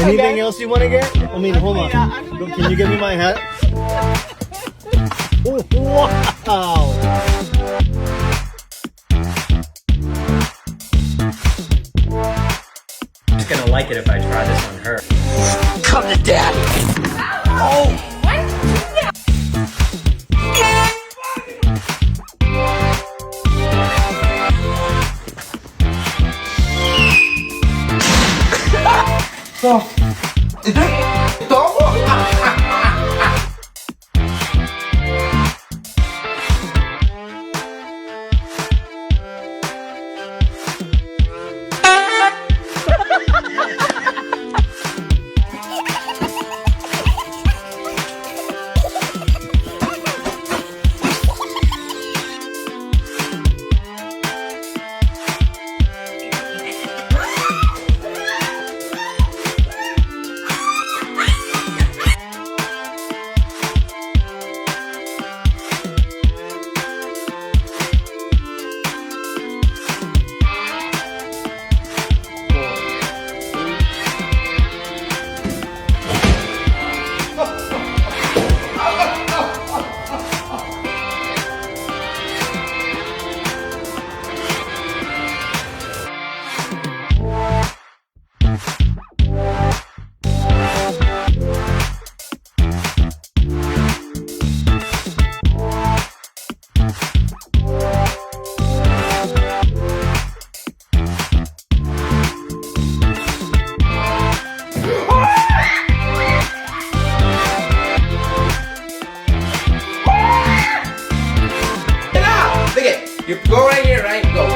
Anything else you want to get? I mean, hold on. Can you give me my hat? Oh, wow. She's gonna like it if I try this on her. Come to daddy. Oh. You go right here, right? Go.